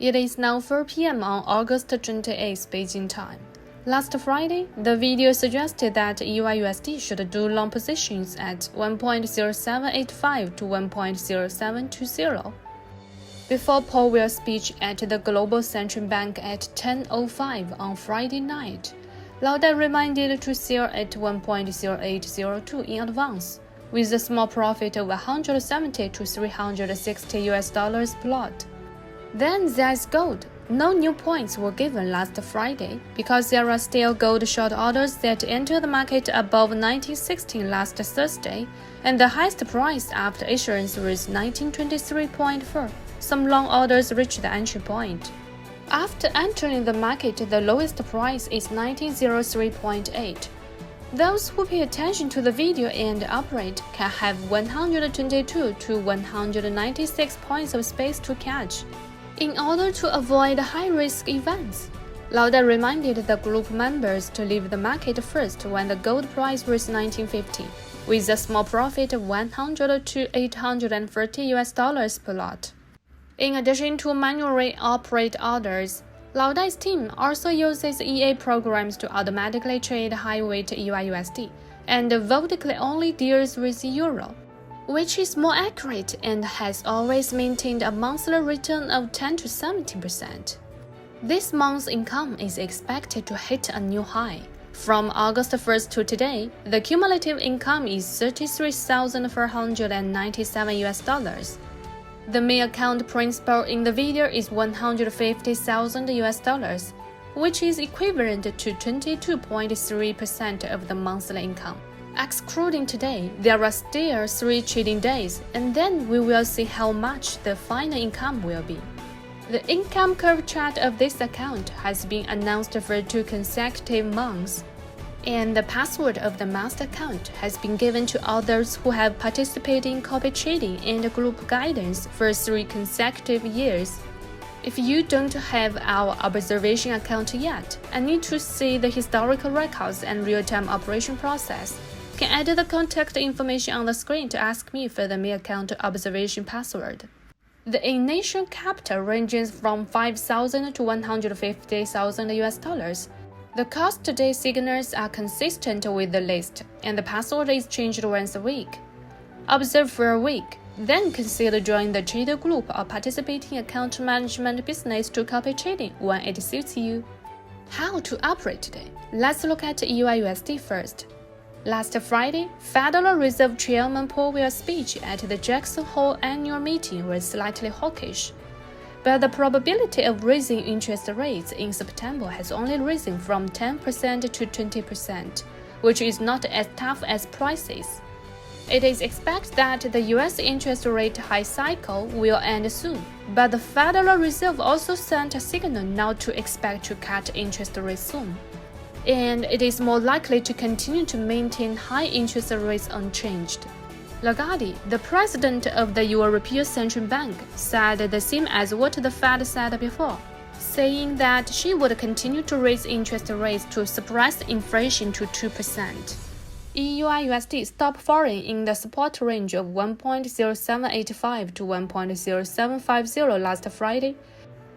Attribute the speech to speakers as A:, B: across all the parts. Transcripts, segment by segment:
A: It is now 4 p.m. on August 28th Beijing time. Last Friday, the video suggested that EURUSD should do long positions at 1.0785 to 1.0720. Before Powell's speech at the Global Central Bank at 10:05 on Friday night, Lauda reminded to sell at 1.0802 in advance, with a small profit of $170 to $360 per lot. Then there's gold. No new points were given last Friday because there are still gold short orders that entered the market above 1916 last Thursday, and the highest price after issuance was 1923.4. Some long orders reached the entry point. After entering the market, the lowest price is 1903.8. Those who pay attention to the video and operate can have 122 to 196 points of space to catch. In order to avoid high-risk events, Lauda reminded the group members to leave the market first when the gold price was 1950, with a small profit of $100 to $830 per lot. In addition to manually operate orders, Lauda's team also uses EA programs to automatically trade high-weight EURUSD and vertically only deals with euro, which is more accurate and has always maintained a monthly return of 10 to 17%. This month's income is expected to hit a new high. From August 1st to today, the cumulative income is $33,497. The main account principal in the video is $150,000, which is equivalent to 22.3% of the monthly income. Excluding today, there are still 3 trading days, and then we will see how much the final income will be. The income curve chart of this account has been announced for 2 consecutive months, and the password of the master account has been given to others who have participated in copy trading and group guidance for 3 consecutive years. If you don't have our observation account yet and need to see the historical records and real-time operation process, you can add the contact information on the screen to ask me for the main account observation password. The initial capital ranges from $5,000 to $150,000. The cost today signals are consistent with the list, and the password is changed once a week. Observe for a week, then consider joining the trader group or participating in account management business to copy trading when it suits you. How to operate today? Let's look at EURUSD first. Last Friday, Federal Reserve Chairman Powell's speech at the Jackson Hole annual meeting was slightly hawkish, but the probability of raising interest rates in September has only risen from 10% to 20%, which is not as tough as prices. It is expected that the U.S. interest rate high cycle will end soon, but the Federal Reserve also sent a signal not to expect to cut interest rates soon, and it is more likely to continue to maintain high interest rates unchanged. Lagarde, the president of the European Central Bank, said the same as what the Fed said before, saying that she would continue to raise interest rates to suppress inflation to 2%. EURUSD stopped falling in the support range of 1.0785 to 1.0750 last Friday.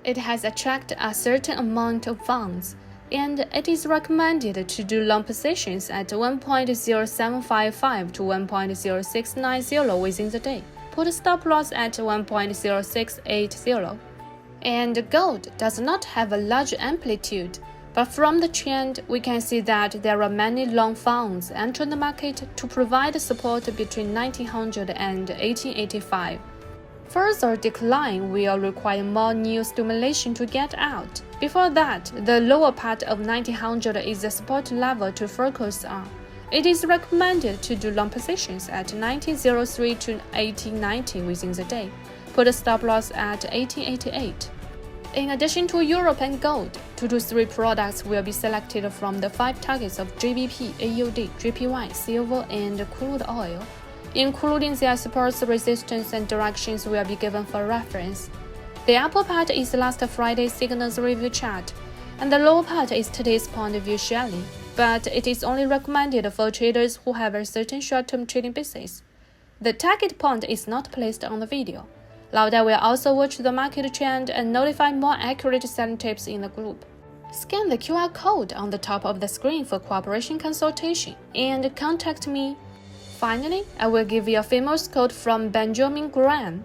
A: It has attracted a certain amount of funds, and it is recommended to do long positions at 1.0755 to 1.0690 within the day. Put stop loss at 1.0680. And gold does not have a large amplitude, but from the trend we can see that there are many long funds entering the market to provide support between 1900 and 1885. Further decline will require more new stimulation to get out. Before that, the lower part of 1900 is the support level to focus on. It is recommended to do long positions at 1903 to 1890 within the day. Put a stop loss at 1888. In addition to Europe and gold, 2 to 3 products will be selected from the 5 targets of GBP, AUD, JPY, silver, and crude oil, including their supports, resistance, and directions will be given for reference. The upper part is last Friday's signals review chart, and the lower part is today's point of view sharing, but it is only recommended for traders who have a certain short-term trading business. The target point is not placed on the video. Lauda will also watch the market trend and notify more accurate selling tips in the group. Scan the QR code on the top of the screen for cooperation consultation and contact me. Finally, I will give you a famous quote from Benjamin Graham.